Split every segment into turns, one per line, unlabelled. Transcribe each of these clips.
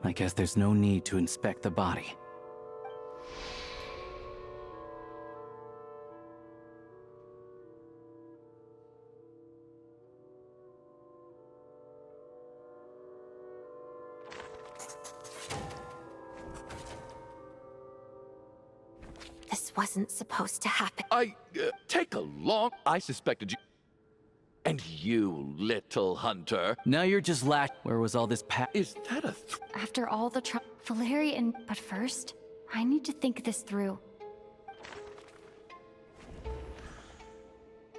I guess there's no need to inspect the body.
This wasn't supposed to happen.
Take a long... I suspected you... And you, little hunter.
Now you're just Where was all this
Is that a
After all the Valerian... But first, I need to think this through.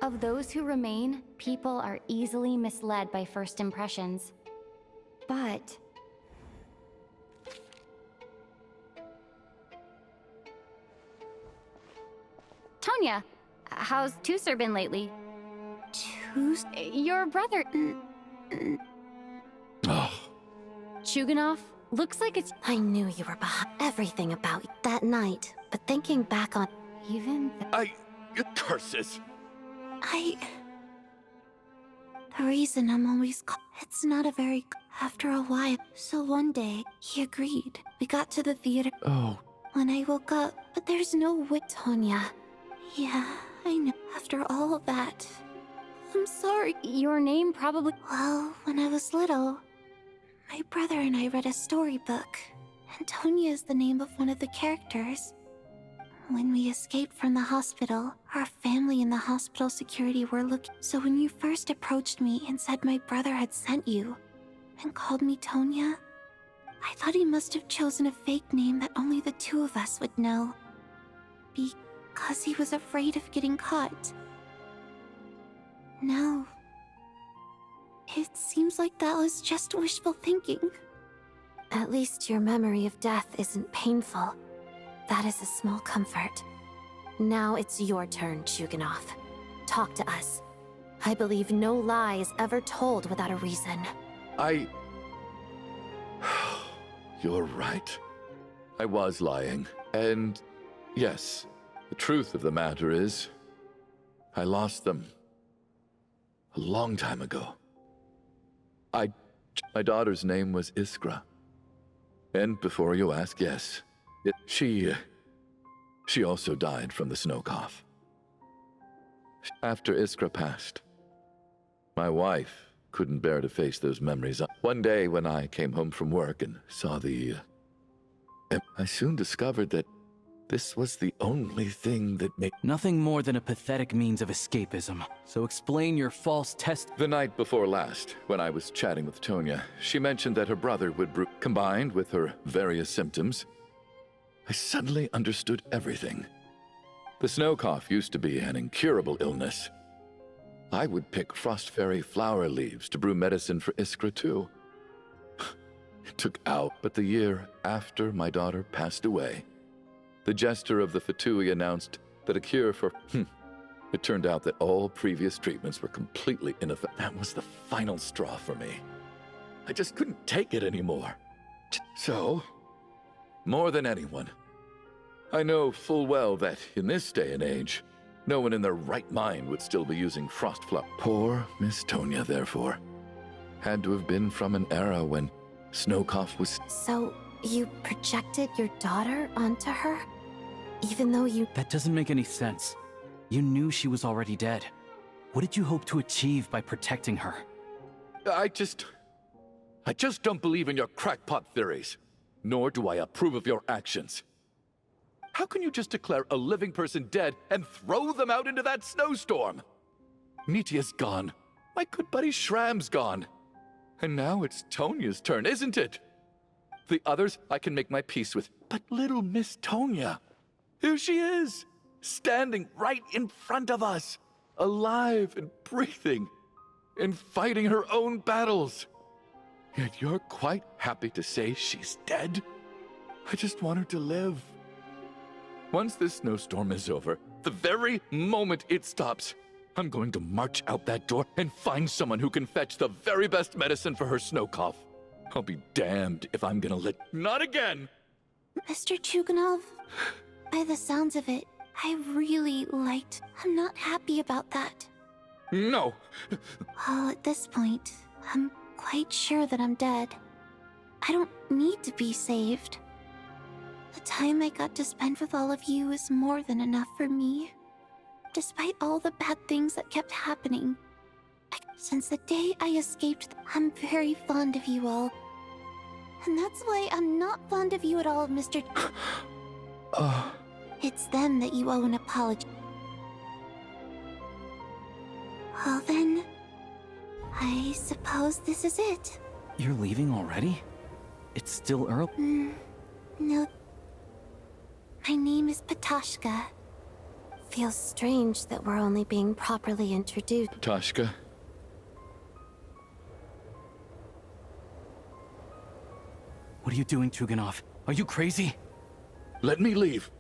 Of those who remain, people are easily misled by first impressions. But... Tonya, how's Tusser been lately? Your brother...
Oh.
Chuganov? Looks like it's...
I knew you were behind everything about that night, but thinking back on...
Even...
Curses!
The reason I'm always... It's not a very... After a while. So one day, he agreed. We got to the theater.
Oh.
When I woke up, but there's no way... Tonya. Yeah, I know. After all of that... I'm sorry.
Your name probably...
Well, when I was little, my brother and I read a storybook. And Tonya is the name of one of the characters. When we escaped from the hospital, our family and the hospital security were looking. So when you first approached me and said my brother had sent you, and called me Tonya, I thought he must have chosen a fake name that only the two of us would know. Because he was afraid of getting caught. No. It seems like that was just wishful thinking. At least your memory of death isn't painful. That is a small comfort. Now it's your turn, Chuganov. Talk to us. I believe no lie is ever told without a reason.
You're right. I was lying. And yes, the truth of the matter is, I lost them. A long time ago. My daughter's name was Iskra. And before you ask, yes, she also died from the snow cough. After Iskra passed, my wife couldn't bear to face those memories. One day when I came home from work and saw I soon discovered that this was the only thing that made...
Nothing more than a pathetic means of escapism. So explain your false test...
The night before last, when I was chatting with Tonya, she mentioned that her brother would combined with her various symptoms. I suddenly understood everything. The snow cough used to be an incurable illness. I would pick frost fairy flower leaves to brew medicine for Iskra too. It took out, but the year after my daughter passed away, the jester of the Fatui announced that a cure for... It turned out that all previous treatments were completely ineffective. That was the final straw for me. I just couldn't take it anymore. So, more than anyone, I know full well that in this day and age, no one in their right mind would still be using frost flower. Poor Miss Tonya, therefore, had to have been from an era when snow cough was...
So, you projected your daughter onto her? Even though you...
That doesn't make any sense. You knew she was already dead. What did you hope to achieve by protecting her?
I just don't believe in your crackpot theories. Nor do I approve of your actions. How can you just declare a living person dead and throw them out into that snowstorm? Mitya's gone. My good buddy Shram's gone. And now it's Tonya's turn, isn't it? The others I can make my peace with. But little Miss Tonya, here she is, standing right in front of us, alive and breathing, and fighting her own battles. Yet you're quite happy to say she's dead? I just want her to live. Once this snowstorm is over, the very moment it stops, I'm going to march out that door and find someone who can fetch the very best medicine for her snow cough. I'll be damned if I'm gonna let... Not again!
Mr. Chuganov, by the sounds of it, I really liked... I'm not happy about that.
No!
Well, at this point, I'm quite sure that I'm dead. I don't need to be saved. The time I got to spend with all of you is more than enough for me. Despite all the bad things that kept happening, since the day I escaped, I'm very fond of you all. And that's why I'm not fond of you at all, Mr. It's them that you owe an apology. Well then, I suppose this is it.
You're leaving already? It's still early.
No. My name is Patashka. Feels strange that we're only being properly introduced.
Tashka,
What are you doing, Tuganov? Are you crazy?
let me leave.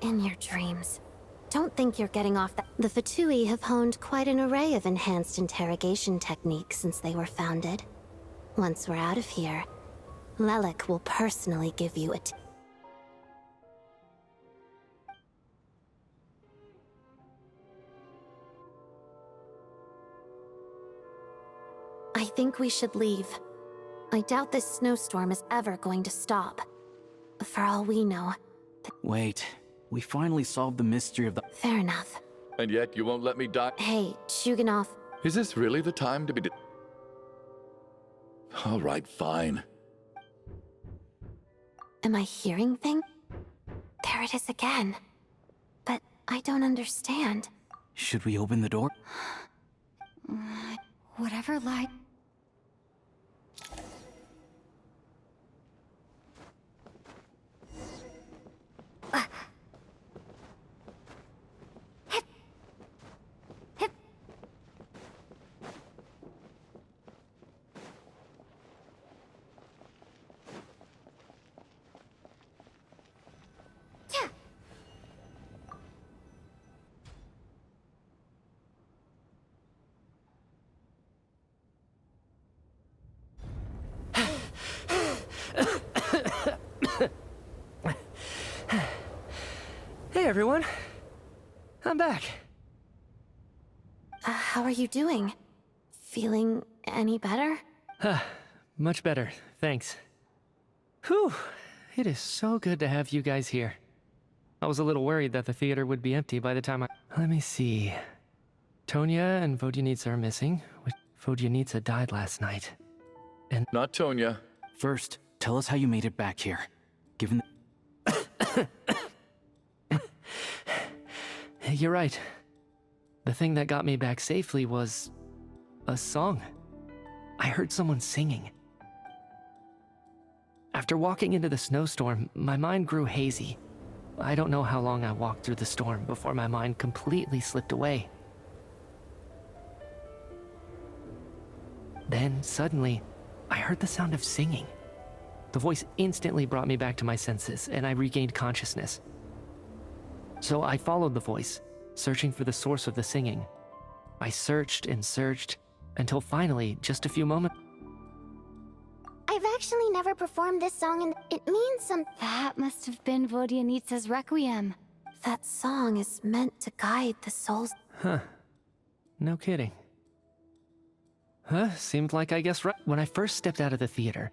In your dreams. Don't think you're getting off that. The Fatui have honed quite an array of enhanced interrogation techniques since they were founded. Once we're out of here, Lelik will personally give you a I think we should leave. I doubt this snowstorm is ever going to stop. For all we know.
Wait, we finally solved the mystery of the...
Fair enough.
And yet you won't let me die.
Hey, Shuganov.
Is this really the time to be... All right, fine.
Am I hearing things? There it is again. But I don't understand.
Should we open the door?
Whatever light.
Hey everyone, I'm back.
How are you doing? Feeling any better?
Much better, thanks. Whew, it is so good to have you guys here. I was a little worried that the theater would be empty by the time I... Let me see. Tonya and Vodyanitsa are missing. Vodyanitsa died last night. And...
Not Tonya.
First, tell us how you made it back here. Given
You're right. The thing that got me back safely was... a song. I heard someone singing. After walking into the snowstorm, my mind grew hazy. I don't know how long I walked through the storm before my mind completely slipped away. Then, suddenly, I heard the sound of singing. The voice instantly brought me back to my senses, and I regained consciousness. So I followed the voice, searching for the source of the singing. I searched and searched, until finally, just a few moments...
I've actually never performed this song and it means
That must have been Vodyanitsa's Requiem.
That song is meant to guide the souls.
Huh. No kidding. Seemed like I guessed right. When I first stepped out of the theater,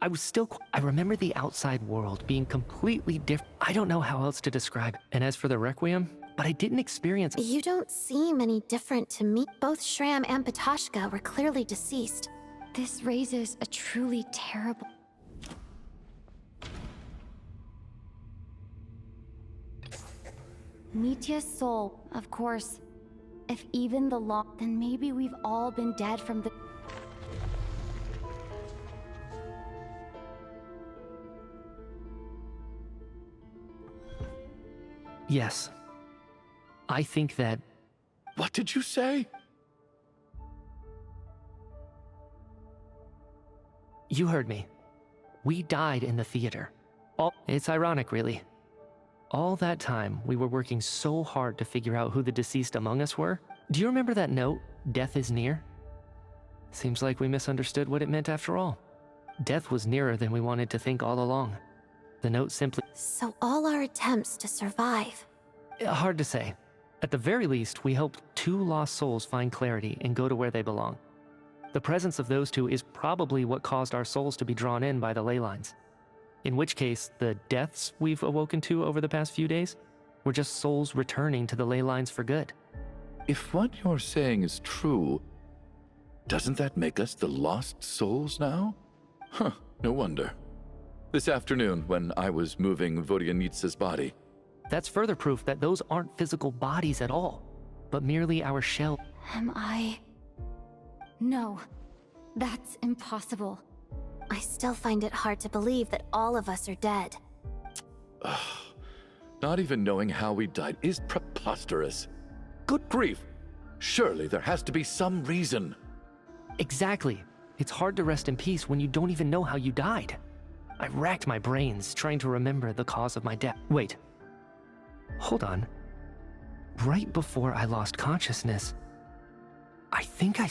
I was still... I remember the outside world being completely different. I don't know how else to describe it. And as for the Requiem, but I didn't experience...
You don't seem any different to me. Both Shram and Patashka were clearly deceased.
This raises a truly terrible... Mitya's soul, of course. If even the law, then maybe we've all been dead from the...
Yes. I think that...
What did you say?
You heard me. We died in the theater. It's ironic, really. All that time, we were working so hard to figure out who the deceased among us were. Do you remember that note, "Death is near"? Seems like we misunderstood what it meant after all. Death was nearer than we wanted to think all along. The note simply...
So all our attempts to survive.
Hard to say. At the very least, we helped 2 lost souls find clarity and go to where they belong. The presence of those two is probably what caused our souls to be drawn in by the ley lines. In which case, the deaths we've awoken to over the past few days were just souls returning to the ley lines for good.
If what you're saying is true, doesn't that make us the lost souls now? Huh, no wonder. This afternoon, when I was moving Vodyanitsa's body,
That's further proof that those aren't physical bodies at all, but merely our shell.
Am I... No. That's impossible.
I still find it hard to believe that all of us are dead.
not even knowing how we died is preposterous. Good grief! Surely there has to be some reason.
Exactly. It's hard to rest in peace when you don't even know how you died. I racked my brains trying to remember the cause of my death. Wait. Hold on. Right before I lost consciousness, I think I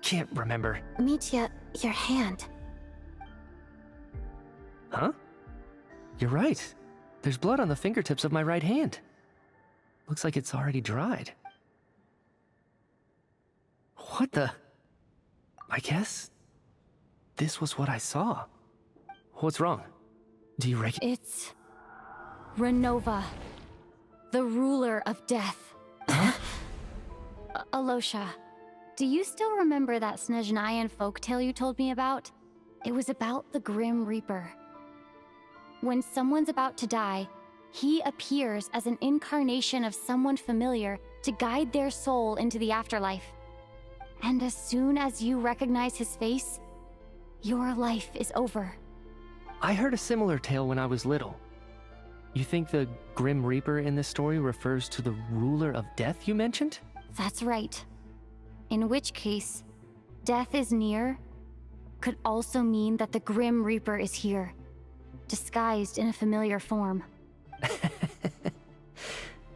can't remember.
Mitya, your hand.
Huh? You're right. There's blood on the fingertips of my right hand. Looks like it's already dried. What the? I guess this was what I saw. What's wrong? Do you recognize?
It's... Renova. The ruler of death.
Huh?
Alosha, do you still remember that Snezhnayan folktale you told me about? It was about the Grim Reaper. When someone's about to die, he appears as an incarnation of someone familiar to guide their soul into the afterlife. And as soon as you recognize his face, your life is over.
I heard a similar tale when I was little. You think the Grim Reaper in this story refers to the ruler of death you mentioned?
That's right. In which case, death is near could also mean that the Grim Reaper is here, disguised in a familiar form.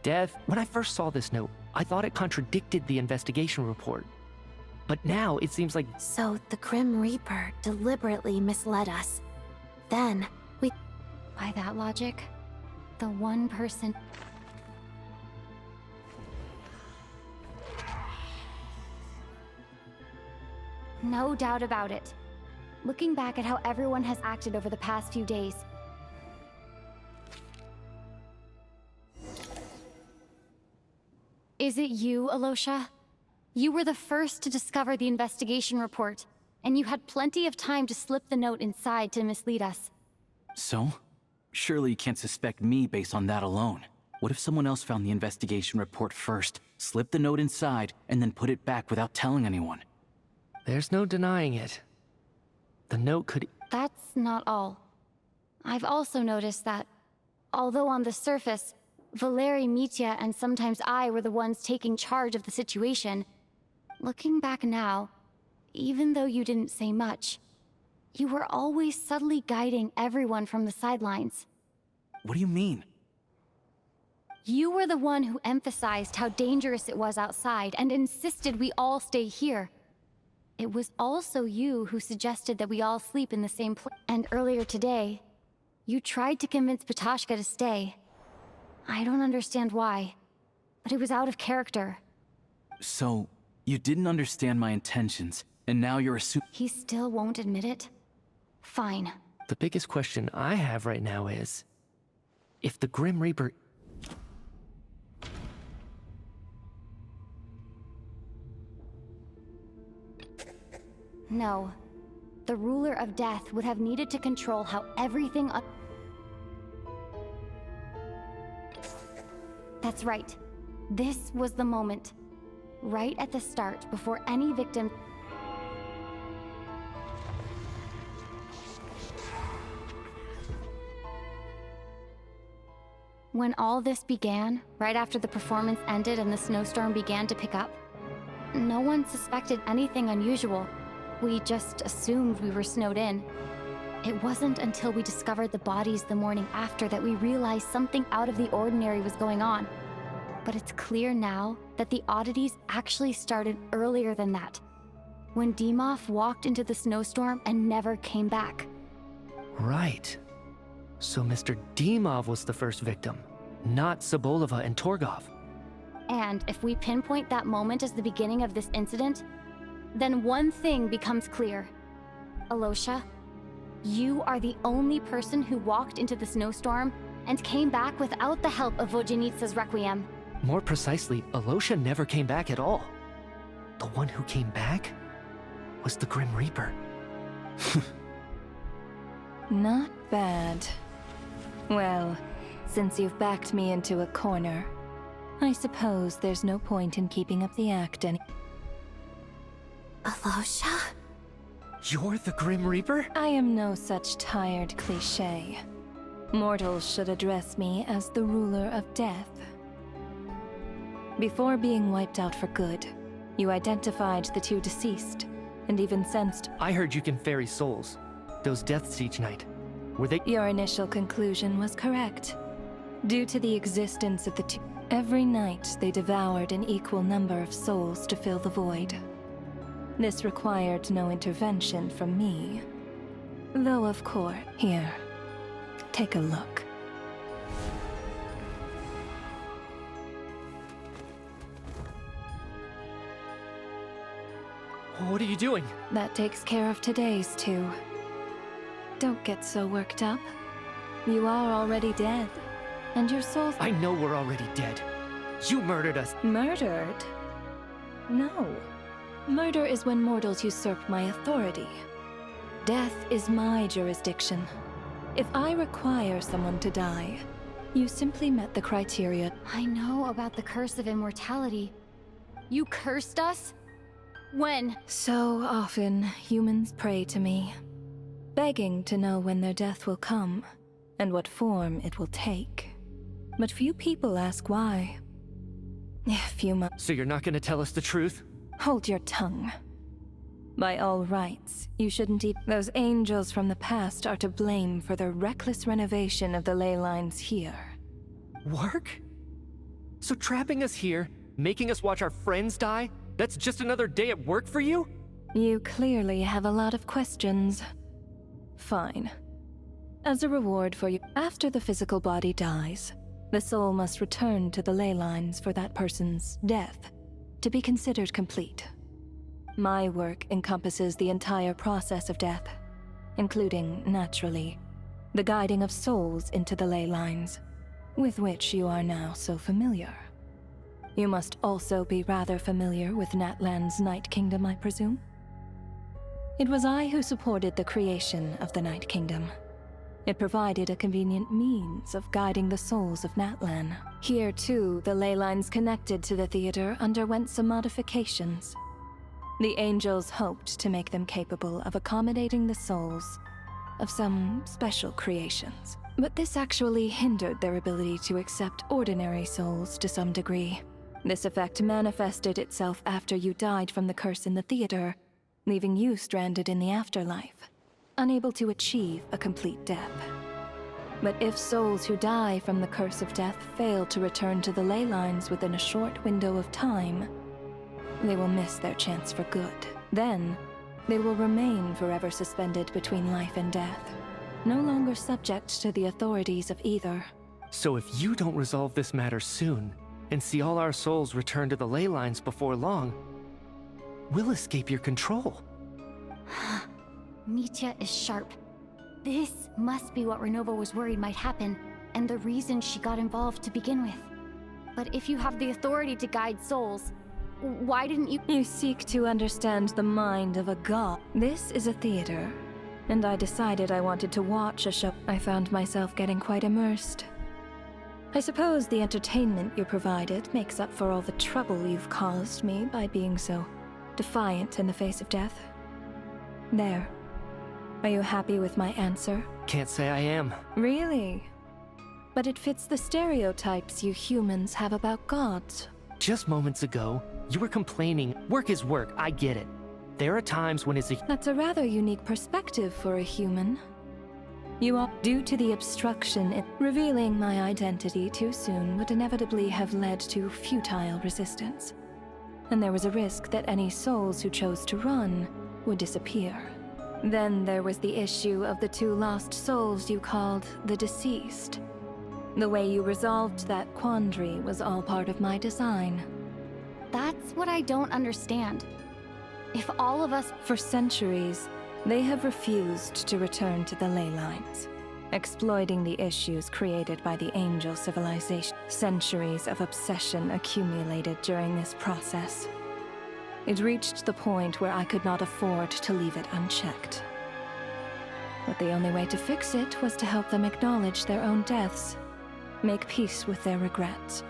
Death. When I first saw this note, I thought it contradicted the investigation report. But now it seems like...
So the Grim Reaper deliberately misled us. Then, we...
By that logic, the one person... No doubt about it. Looking back at how everyone has acted over the past few days. Is it you, Alosha? You were the first to discover the investigation report, and you had plenty of time to slip the note inside to mislead us.
So? Surely you can't suspect me based on that alone. What if someone else found the investigation report first, slipped the note inside, and then put it back without telling anyone?
There's no denying it. The note could...
That's not all. I've also noticed that, although on the surface, Valeri, Mitya, and sometimes I were the ones taking charge of the situation, looking back now, even though you didn't say much, you were always subtly guiding everyone from the sidelines.
What do you mean?
You were the one who emphasized how dangerous it was outside and insisted we all stay here. It was also you who suggested that we all sleep in the same place. And earlier today, you tried to convince Ptashka to stay. I don't understand why, but it was out of character.
So, you didn't understand my intentions, and now you're assuming...
He still won't admit it? Fine.
The biggest question I have right now is... if the Grim Reaper...
No. The ruler of death would have needed to control how everything up... That's right. This was the moment. Right at the start, before any victim... When all this began, right after the performance ended and the snowstorm began to pick up, no one suspected anything unusual. We just assumed we were snowed in. It wasn't until we discovered the bodies the morning after that we realized something out of the ordinary was going on. But it's clear now that the oddities actually started earlier than that, when Dimov walked into the snowstorm and never came back.
Right. So Mr. Dimov was the first victim, not Sobolova and Torgov.
And if we pinpoint that moment as the beginning of this incident, then one thing becomes clear. Alosha, you are the only person who walked into the snowstorm and came back without the help of Vojanitsa's Requiem.
More precisely, Alosha never came back at all. The one who came back was the Grim Reaper.
Not bad. Well, since you've backed me into a corner, I suppose there's no point in keeping up the act any—
Alosha?
You're the Grim Reaper?
I am no such tired cliché. Mortals should address me as the ruler of death. Before being wiped out for good, you identified the two deceased, and even sensed—
I heard you can ferry souls. Those deaths each night. Were they—
Your initial conclusion was correct. Due to the existence of the two, every night they devoured an equal number of souls to fill the void. This required no intervention from me. Though of course— Here, take a look.
What are you doing?
That takes care of today's two. Don't get so worked up. You are already dead, and your soul—
I know we're already dead. You murdered us.
Murdered? No. Murder is when mortals usurp my authority. Death is my jurisdiction. If I require someone to die, you simply met the criteria.
I know about the curse of immortality. You cursed us? When?
So often, humans pray to me, begging to know when their death will come, and what form it will take. But few people ask why. If you must—
So you're not gonna tell us the truth?
Hold your tongue. By all rights, you shouldn't even— Those angels from the past are to blame for the reckless renovation of the ley lines here.
Work? So trapping us here, making us watch our friends die, that's just another day at work for you?
You clearly have a lot of questions. Fine. As a reward for you, after the physical body dies, the soul must return to the ley lines for that person's death to be considered complete. My work encompasses the entire process of death, including, naturally, the guiding of souls into the ley lines, with which you are now so familiar. You must also be rather familiar with Natlan's Night Kingdom, I presume? It was I who supported the creation of the Night Kingdom. It provided a convenient means of guiding the souls of Natlan. Here, too, the ley lines connected to the theater underwent some modifications. The angels hoped to make them capable of accommodating the souls of some special creations. But this actually hindered their ability to accept ordinary souls to some degree. This effect manifested itself after you died from the curse in the theater, leaving you stranded in the afterlife, unable to achieve a complete death. But if souls who die from the curse of death fail to return to the ley lines within a short window of time, they will miss their chance for good. Then, they will remain forever suspended between life and death, no longer subject to the authorities of either.
So if you don't resolve this matter soon, and see all our souls return to the ley lines before long, we'll escape your control.
Mitya is sharp. This must be what Renova was worried might happen, and the reason she got involved to begin with. But if you have the authority to guide souls, why didn't you—
You seek to understand the mind of a god. This is a theater, and I decided I wanted to watch a show. I found myself getting quite immersed. I suppose the entertainment you provided makes up for all the trouble you've caused me by being so defiant in the face of death. There. Are you happy with my answer?
Can't say I am.
Really? But it fits the stereotypes you humans have about gods.
Just moments ago, you were complaining. Work is work, I get it. There are times when it's a—
That's a rather unique perspective for a human. You are— Due to the obstruction in revealing my identity too soon would inevitably have led to futile resistance. And there was a risk that any souls who chose to run would disappear. Then there was the issue of the two lost souls you called the deceased. The way you resolved that quandary was all part of my design.
That's what I don't understand. If all of us...
For centuries, they have refused to return to the ley lines, exploiting the issues created by the angel civilization. Centuries of obsession accumulated during this process. It reached the point where I could not afford to leave it unchecked. But the only way to fix it was to help them acknowledge their own deaths, make peace with their regrets,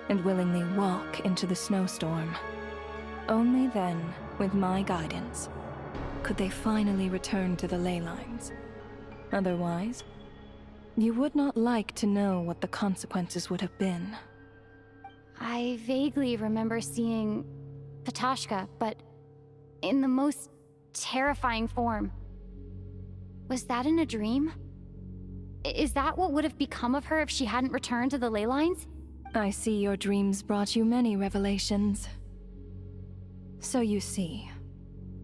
and willingly walk into the snowstorm. Only then, with my guidance, could they finally return to the ley lines. Otherwise, you would not like to know what the consequences would have been.
I vaguely remember seeing Ptashka, but in the most terrifying form. Was that in a dream? Is that what would have become of her if she hadn't returned to the ley lines?
I see your dreams brought you many revelations. So you see,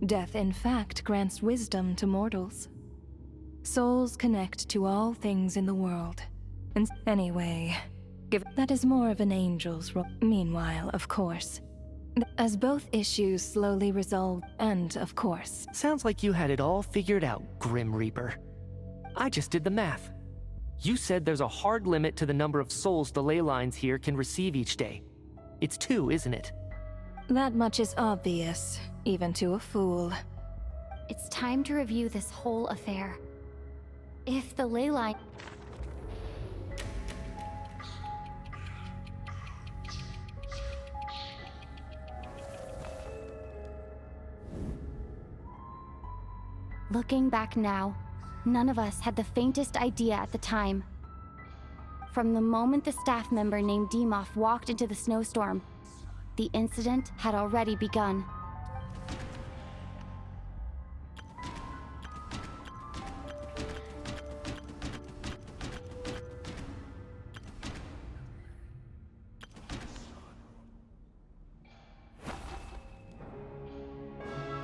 death in fact grants wisdom to mortals. Souls connect to all things in the world. And anyway, that is more of an angel's role. Meanwhile, of course, as both issues slowly resolve, and of course...
Sounds like you had it all figured out, Grim Reaper. I just did the math. You said there's a hard limit to the number of souls the ley lines here can receive each day. It's 2, isn't it?
That much is obvious, even to a fool.
It's time to review this whole affair. If the ley line... Looking back now, none of us had the faintest idea at the time. From the moment the staff member named Dimov walked into the snowstorm, the incident had already begun.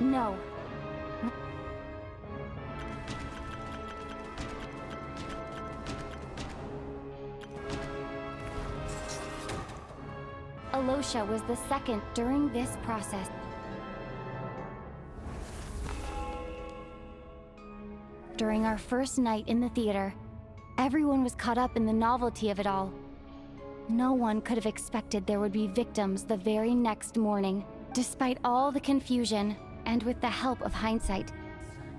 No. Alosha was the second during this process. During our first night in the theater, everyone was caught up in the novelty of it all. No one could have expected there would be victims the very next morning. Despite all the confusion, and with the help of hindsight,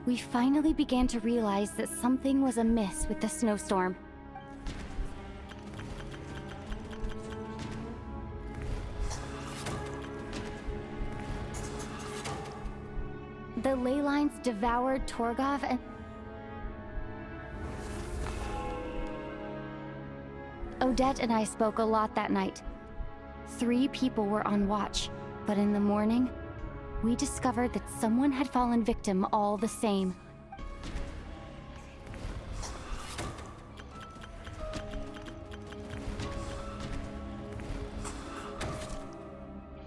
we finally began to realize that something was amiss with the snowstorm. The ley lines devoured Torgov and... Odette and I spoke a lot that night. 3 people were on watch, but in the morning, we discovered that someone had fallen victim all the same.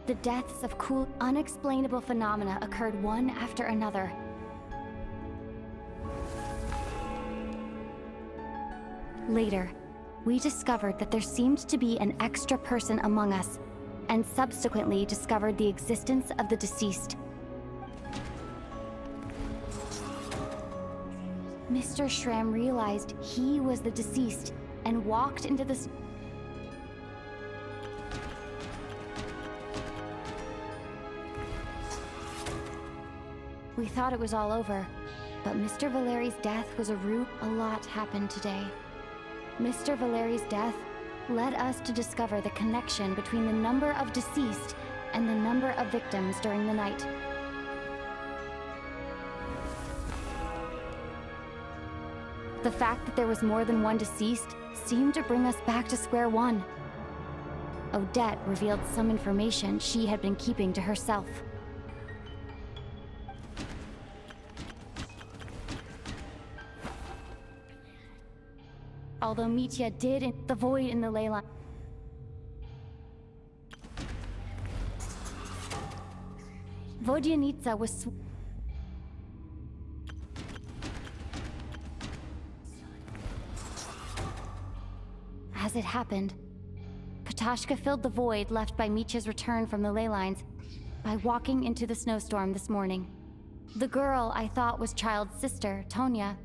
The deaths of cool, unexplainable phenomena occurred one after another. Later, we discovered that there seemed to be an extra person among us, and subsequently discovered the existence of the deceased. Mr. Schramm realized he was the deceased and walked into the... We thought it was all over, but Mr. Valeri's death was a lot happened today. Mr. Valeri's death led us to discover the connection between the number of deceased and the number of victims during the night. The fact that there was more than one deceased seemed to bring us back to square one. Odette revealed some information she had been keeping to herself. Although Mitya did the void in the ley line. Vodyanitsa was As it happened, Ptashka filled the void left by Mitya's return from the ley lines by walking into the snowstorm this morning. The girl I thought was Child's sister, Tonya,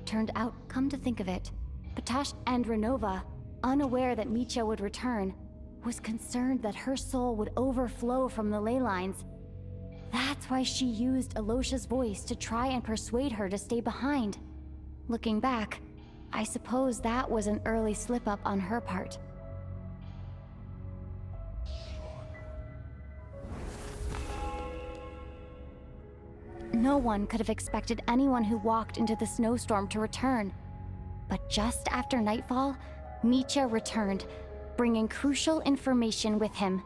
turned out, come to think of it, Patash and Renova, unaware that Micha would return, was concerned that her soul would overflow from the ley lines. That's why she used Alosha's voice to try and persuade her to stay behind. Looking back, I suppose that was an early slip-up on her part. No one could have expected anyone who walked into the snowstorm to return. But just after nightfall, Micha returned, bringing crucial information with him.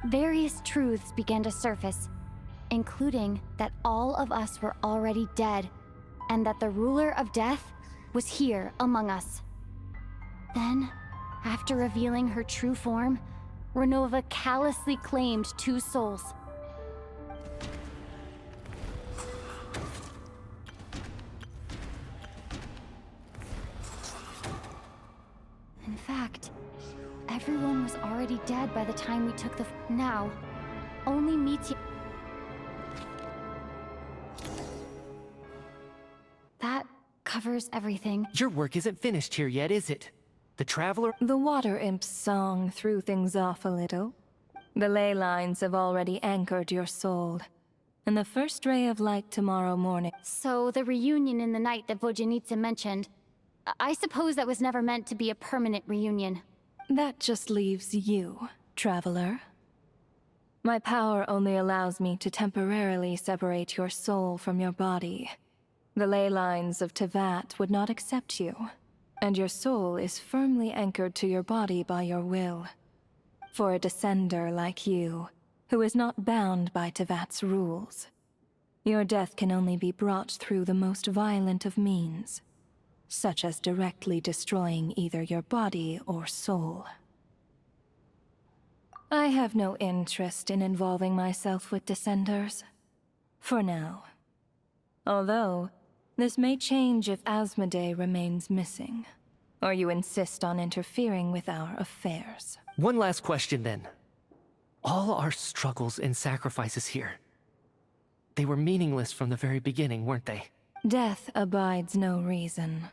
Various truths began to surface, including that all of us were already dead, and that the ruler of death was here among us. Then, after revealing her true form, Renova callously claimed 2 souls. In fact, everyone was already dead by the time we took the now, only Mitya. That covers everything.
Your work isn't finished here yet, is it? The Traveler?
The Water Imp's song threw things off a little. The ley lines have already anchored your soul, and the first ray of light tomorrow morning.
So the reunion in the night that Vojanitsa mentioned, I suppose that was never meant to be a permanent reunion.
That just leaves you, Traveler. My power only allows me to temporarily separate your soul from your body. The ley lines of Tevat would not accept you, and your soul is firmly anchored to your body by your will. For a descender like you, who is not bound by Tevat's rules, your death can only be brought through the most violent of means, such as directly destroying either your body or soul. I have no interest in involving myself with Descenders, for now. Although, this may change if Asmodee remains missing, or you insist on interfering with our affairs.
One last question then. All our struggles and sacrifices here, they were meaningless from the very beginning, weren't they?
Death abides no reason.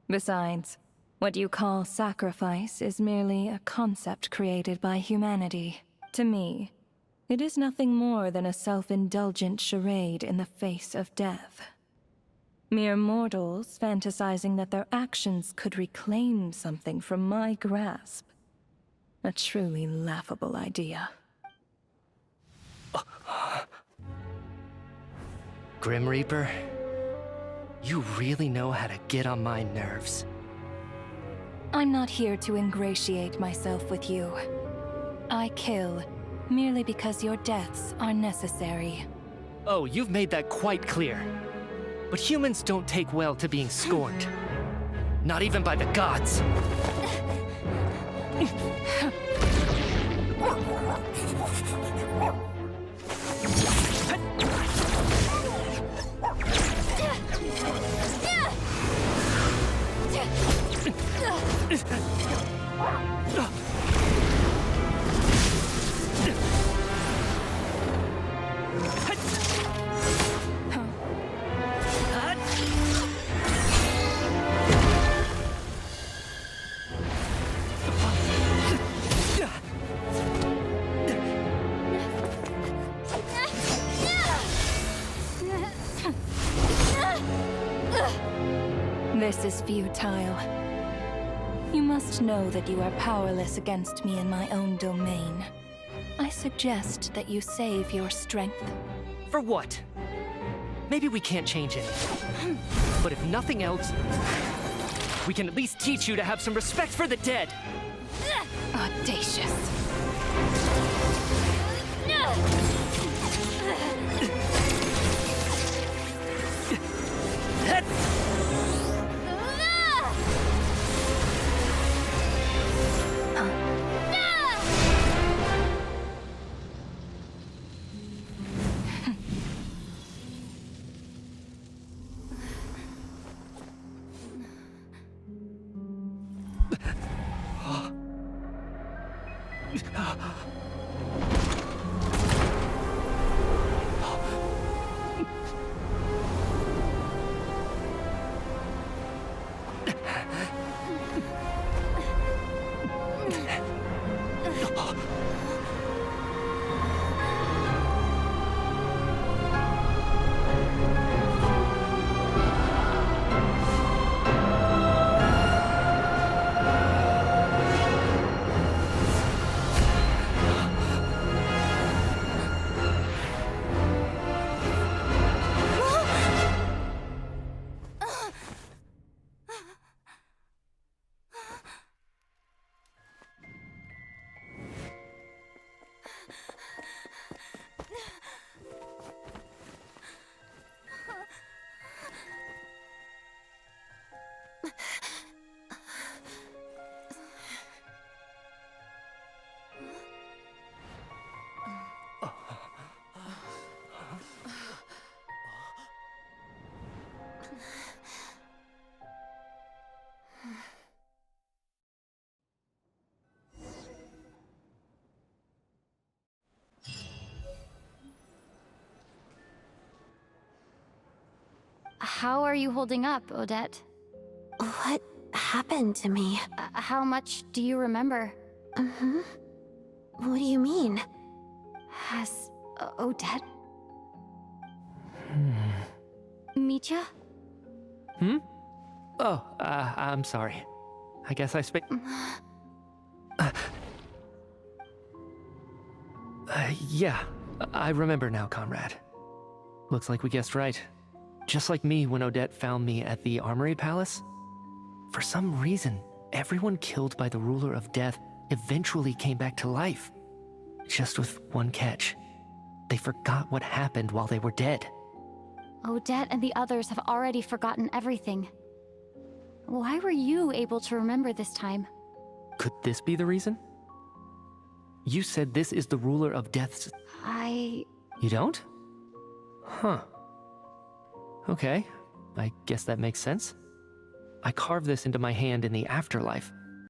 Besides, what you call sacrifice is merely a concept created by humanity. To me, it is nothing more than a self-indulgent charade in the face of death. Mere mortals fantasizing that their actions could reclaim something from my grasp. A truly laughable idea.
Grim Reaper, you really know how to get on my nerves.
I'm not here to ingratiate myself with you. I kill merely because your deaths are necessary.
Oh, you've made that quite clear. But humans don't take well to being scorned. Not even by the gods.
This is futile. You must know that you are powerless against me in my own domain. I suggest that you save your strength.
For what? Maybe we can't change it. But if nothing else, we can at least teach you to have some respect for the dead.
Audacious.
How are you holding up, Odette?
What happened to me?
How much do you remember?
What do you mean?
Has Odette... Mitya?
Oh, I'm sorry. I guess I speak. Yeah, I remember now, comrade. Looks like we guessed right. Just like me when Odette found me at the Armory Palace. For some reason, everyone killed by the ruler of death eventually came back to life. Just with one catch. They forgot what happened while they were dead.
Odette and the others have already forgotten everything. Why were you able to remember this time?
Could this be the reason? You said this is the ruler of death's... You don't? Huh. Okay, I guess that makes sense. I carved this into my hand in the afterlife,